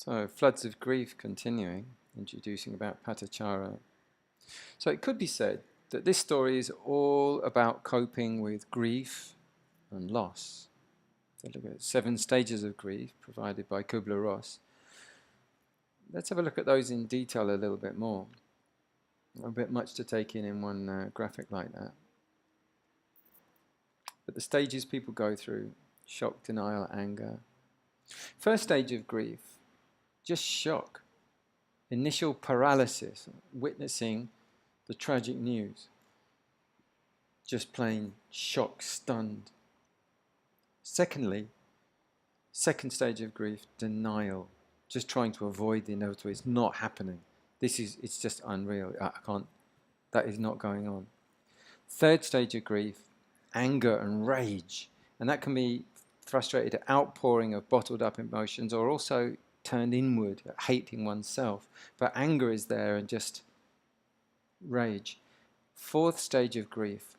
So, floods of grief continuing, introducing about Patacara. So it could be said that this story is all about coping with grief and loss. So look at 7 stages of grief provided by Kubler-Ross. Let's have a look at those in detail a little bit more. A bit much to take in one graphic like that. But the stages people go through: shock, denial, anger. First stage of grief, just shock. Initial paralysis, witnessing the tragic news. Just plain shock, stunned. Secondly, second stage of grief, denial. Just trying to avoid the inevitable. It's not happening. It's just unreal. I can't, that is not going on. Third stage of grief, anger and rage. And that can be frustrated outpouring of bottled up emotions, or also turned inward, hating oneself. But anger is there and just rage. Fourth stage of grief,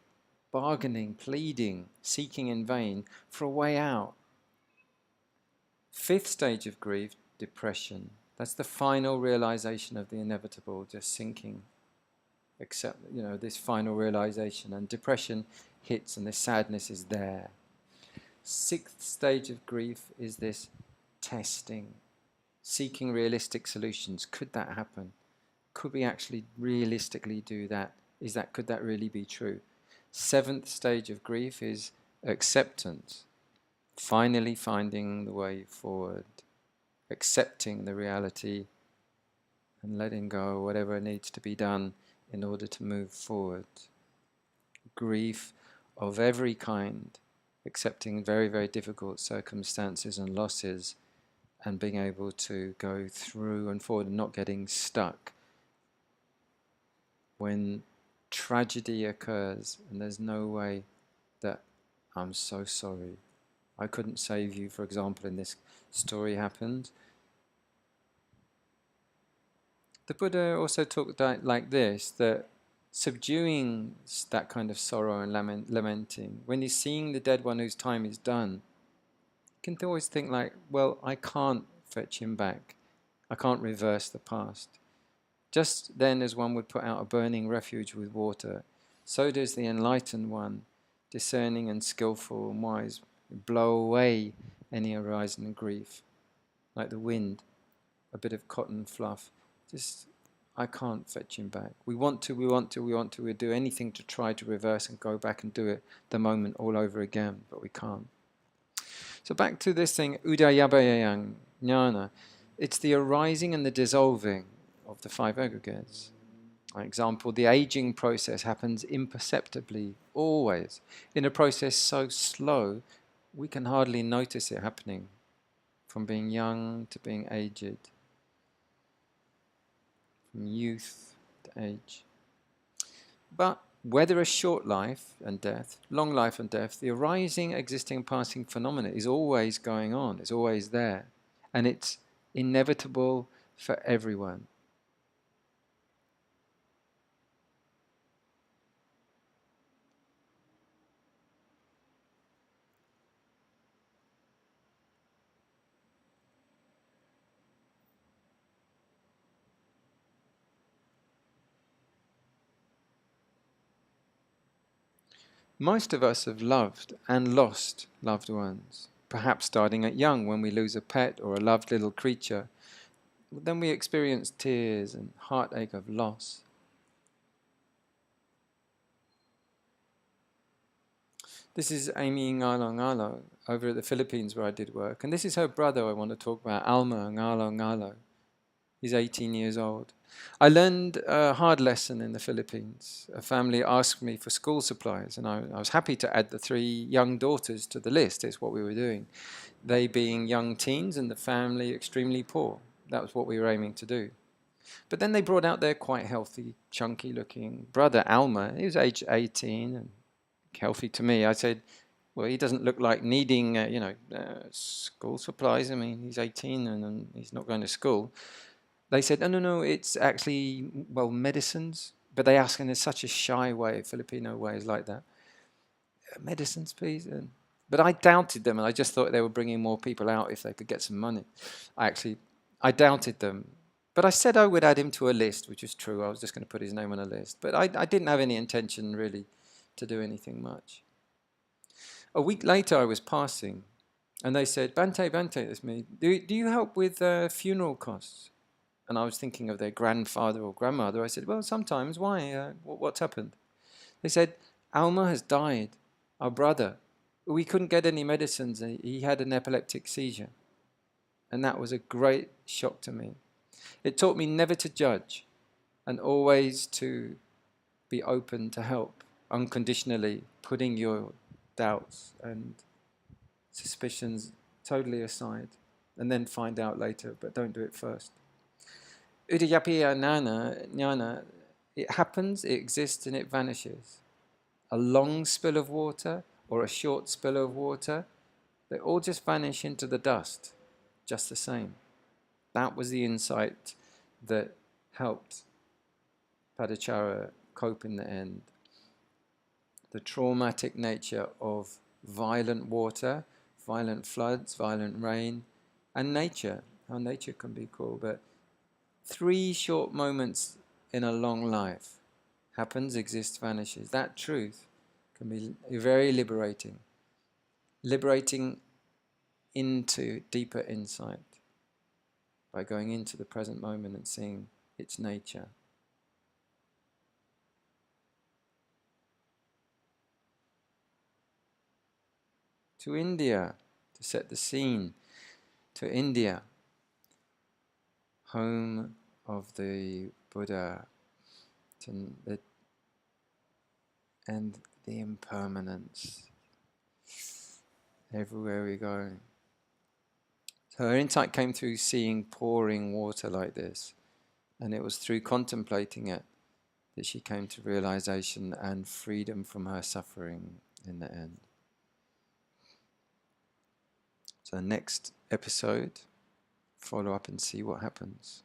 bargaining, pleading, seeking in vain for a way out. Fifth stage of grief, depression. That's the final realization of the inevitable, just sinking. Accept, this final realization, and depression hits and this sadness is there. Sixth stage of grief is this testing, seeking realistic solutions. Could that happen? Could we actually realistically do that? Could that really be true? Seventh stage of grief is acceptance, finally finding the way forward, accepting the reality and letting go whatever needs to be done in order to move forward. Grief of every kind, accepting very, very difficult circumstances and losses, and being able to go through and forward and not getting stuck. When tragedy occurs and there's no way that I'm so sorry, I couldn't save you, for example, in this story happened. The Buddha also talked like this, that subduing that kind of sorrow and lamenting, when you're seeing the dead one whose time is done, you can always think like, well, I can't fetch him back. I can't reverse the past. Just then as one would put out a burning refuge with water, so does the enlightened one, discerning and skillful and wise, blow away any arising grief, like the wind, a bit of cotton fluff. Just, I can't fetch him back. We want to, we'll do anything to try to reverse and go back and do it the moment all over again, but we can't. So back to this thing, udayabhayang jnana. It's the arising and the dissolving of the 5 aggregates. For example, the aging process happens imperceptibly, always. In a process so slow, we can hardly notice it happening, from being young to being aged, from youth to age. But whether a short life and death, long life and death, the arising, existing, passing phenomena is always going on, it's always there, and it's inevitable for everyone. Most of us have loved and lost loved ones, perhaps starting at young when we lose a pet or a loved little creature. Then we experience tears and heartache of loss. This is Amy Ngalo Ngalo over at the Philippines where I did work, and this is her brother I want to talk about, Alma Ngalo Ngalo. He's 18 years old. I learned a hard lesson in the Philippines. A family asked me for school supplies, and I was happy to add the 3 young daughters to the list. It's what we were doing. They being young teens and the family extremely poor. That was what we were aiming to do. But then they brought out their quite healthy, chunky-looking brother, Alma. He was age 18 and healthy to me. I said, well, he doesn't look like needing, school supplies. I mean, he's 18 and he's not going to school. They said, no, it's actually, medicines. But they ask in such a shy way, Filipino ways like that. Medicines, please. But I doubted them, and I just thought they were bringing more people out if they could get some money. I I doubted them. But I said I would add him to a list, which is true. I was just going to put his name on a list. But I didn't have any intention really to do anything much. A week later, I was passing, and they said, Bante, that's me. Do you help with funeral costs? And I was thinking of their grandfather or grandmother. I said, well, sometimes. Why? What's happened? They said, Alma has died, our brother. We couldn't get any medicines. He had an epileptic seizure. And that was a great shock to me. It taught me never to judge and always to be open to help unconditionally, putting your doubts and suspicions totally aside, and then find out later, but don't do it first. Udayappiya jnana, it happens, it exists, and it vanishes. A long spill of water or a short spill of water, they all just vanish into the dust, just the same. That was the insight that helped Patacara cope in the end. The traumatic nature of violent water, violent floods, violent rain, and nature, how nature can be cruel, but 3 short moments in a long life. Happens, exists, vanishes. That truth can be very liberating. Liberating into deeper insight by going into the present moment and seeing its nature. To India, to set the scene, to India, home of the Buddha, and the impermanence everywhere we go. So her insight came through seeing pouring water like this, and it was through contemplating it that she came to realization and freedom from her suffering in the end. So next episode, follow up and see what happens.